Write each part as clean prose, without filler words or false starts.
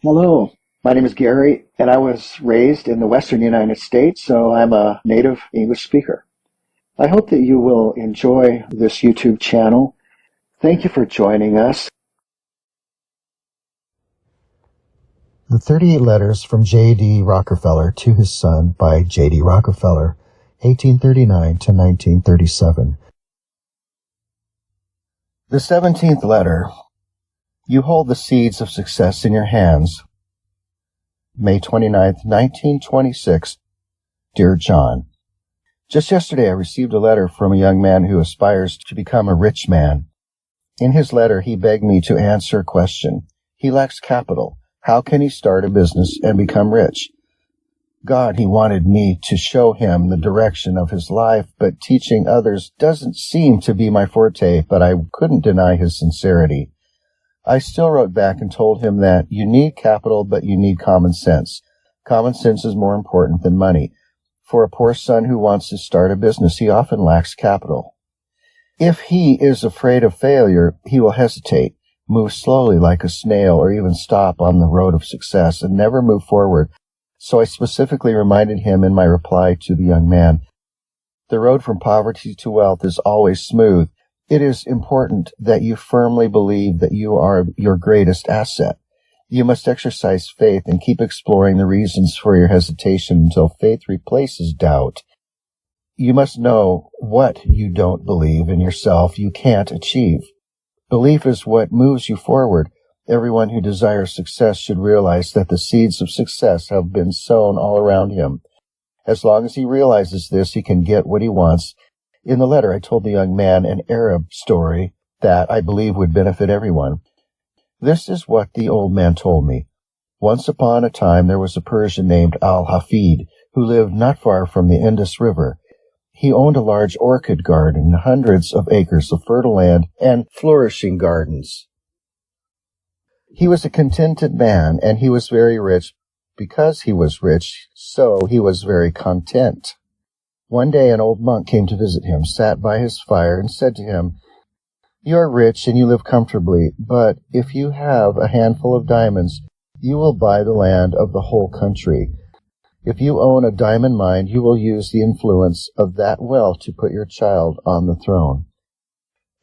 Hello, my name is Gary, and I was raised in the Western United States, so I'm a native English speaker. I hope that you will enjoy this YouTube channel. Thank you for joining us. The 38 Letters from J D Rockefeller to His Son by J D Rockefeller, 1839 to 1937. The 17th letter. You hold the seeds of success in your hands. May 29th, 1926. Dear John, just yesterday I received a letter from a young man who aspires to become a rich man. In his letter, he begged me to answer a question. He lacks capital. How can he start a business and become rich? God, he wanted me to show him the direction of his life, but teaching others doesn't seem to be my forte, but I couldn't deny his sincerity. I still wrote back and told him that you need capital, but you need common sense. Common sense is more important than money. For a poor son who wants to start a business, he often lacks capital. If he is afraid of failure, he will hesitate, move slowly like a snail, or even stop on the road of success and never move forward. So I specifically reminded him in my reply to the young man, the road from poverty to wealth is always smooth. It is important that you firmly believe that you are your greatest asset. You must exercise faith and keep exploring the reasons for your hesitation until faith replaces doubt. You must know what you don't believe in yourself you can't achieve. Belief is what moves you forward. Everyone who desires success should realize that the seeds of success have been sown all around him. As long as he realizes this, he can get what he wants. In the letter, I told the young man an Arab story that I believe would benefit everyone. This is what the old man told me. Once upon a time, there was a Persian named Ali Hafed who lived not far from the Indus River. He owned a large orchid garden, hundreds of acres of fertile land, and flourishing gardens. He was a contented man, and he was very rich. Because he was rich, so he was very content. One day an old monk came to visit him, sat by his fire, and said to him, "You are rich and you live comfortably, but if you have a handful of diamonds, you will buy the land of the whole country. If you own a diamond mine, you will use the influence of that wealth to put your child on the throne."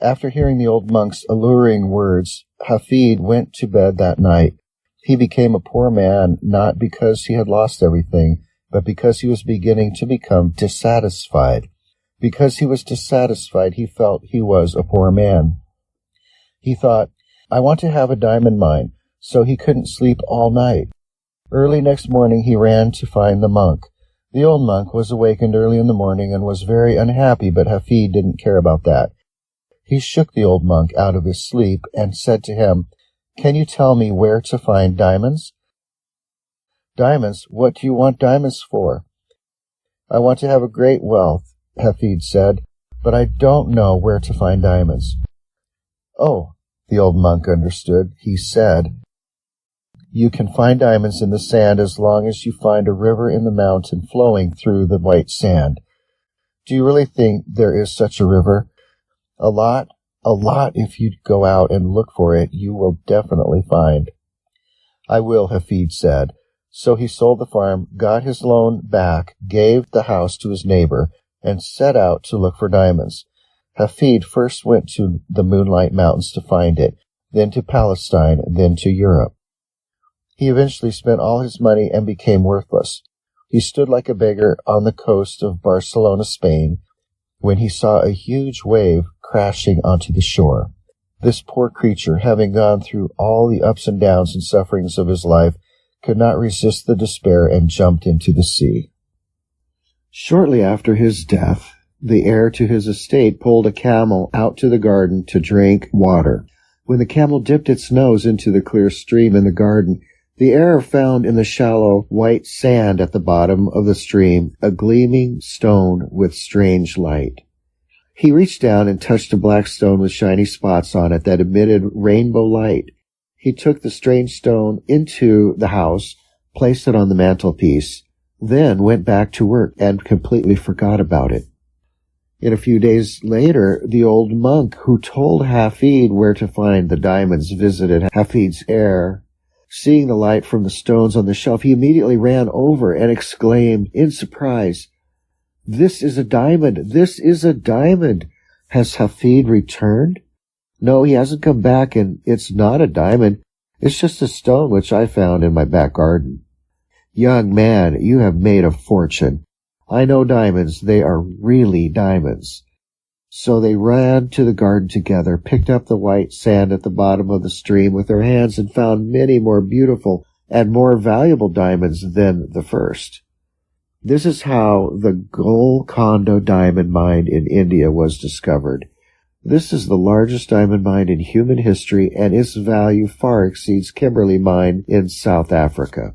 After hearing the old monk's alluring words, Hafid went to bed that night. He became a poor man not because he had lost everything, but because he was beginning to become dissatisfied. Because he was dissatisfied, he felt he was a poor man. He thought, I want to have a diamond mine, so he couldn't sleep all night. Early next morning he ran to find the monk. The old monk was awakened early in the morning and was very unhappy, but Hafid didn't care about that. He shook the old monk out of his sleep and said to him, "Can you tell me where to find diamonds?" "Diamonds? What do you want diamonds for?" "I want to have a great wealth," Hafid said, "but I don't know where to find diamonds." "Oh," the old monk understood. He said, "You can find diamonds in the sand as long as you find a river in the mountain flowing through the white sand." "Do you really think there is such a river?" A lot. If you go out and look for it, you will definitely find." "I will," Hafid said. So he sold the farm, got his loan back, gave the house to his neighbor, and set out to look for diamonds. Hafid first went to the Moonlight Mountains to find it, then to Palestine, then to Europe. He eventually spent all his money and became worthless. He stood like a beggar on the coast of Barcelona, Spain, when he saw a huge wave crashing onto the shore. This poor creature, having gone through all the ups and downs and sufferings of his life, could not resist the despair and jumped into the sea. Shortly after his death, the heir to his estate pulled a camel out to the garden to drink water. When the camel dipped its nose into the clear stream in the garden, the heir found in the shallow white sand at the bottom of the stream a gleaming stone with strange light. He reached down and touched a black stone with shiny spots on it that emitted rainbow light. He took the strange stone into the house, placed it on the mantelpiece, then went back to work and completely forgot about it. And a few days later, the old monk who told Hafid where to find the diamonds visited Hafid's heir. Seeing the light from the stones on the shelf, he immediately ran over and exclaimed in surprise, "This is a diamond! This is a diamond! Has Hafed returned? No, he hasn't come back, and it's not a diamond. It's just a stone which I found in my back garden." "Young man, you have made a fortune. I know diamonds. They are really diamonds." So they ran to the garden together, picked up the white sand at the bottom of the stream with their hands, and found many more beautiful and more valuable diamonds than the first. This is how the Golconda diamond mine in India was discovered. This is the largest diamond mine in human history, and its value far exceeds Kimberley mine in South Africa.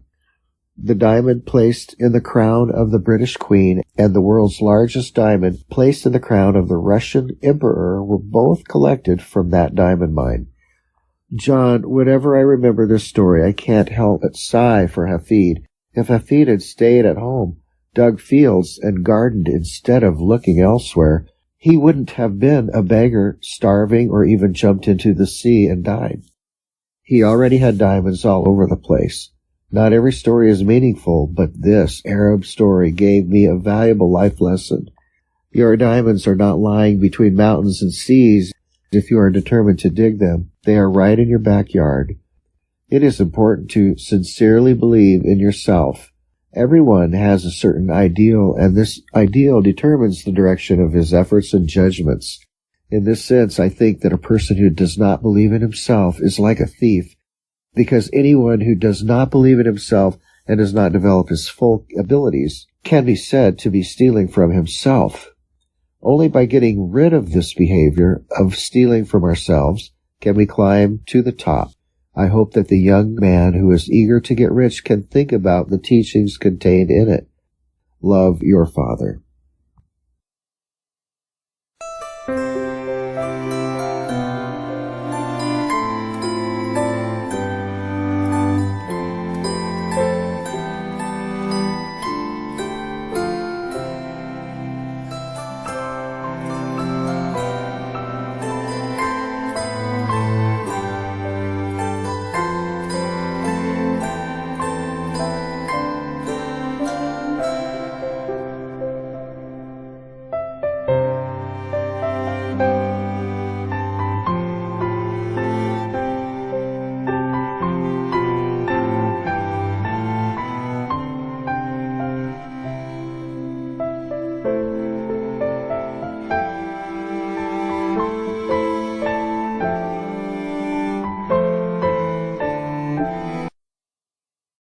The diamond placed in the crown of the British Queen and the world's largest diamond placed in the crown of the Russian Emperor were both collected from that diamond mine. John, whenever I remember this story, I can't help but sigh for Hafed. If Hafed had stayed at home, dug fields, and gardened instead of looking elsewhere, he wouldn't have been a beggar, starving, or even jumped into the sea and died. He already had diamonds all over the place. Not every story is meaningful, but this Arab story gave me a valuable life lesson. Your diamonds are not lying between mountains and seas. If you are determined to dig them, they are right in your backyard. It is important to sincerely believe in yourself. Everyone has a certain ideal, and this ideal determines the direction of his efforts and judgments. In this sense, I think that a person who does not believe in himself is like a thief, because anyone who does not believe in himself and does not develop his full abilities can be said to be stealing from himself. Only by getting rid of this behavior of stealing from ourselves can we climb to the top. I hope that the young man who is eager to get rich can think about the teachings contained in it. Love, your father.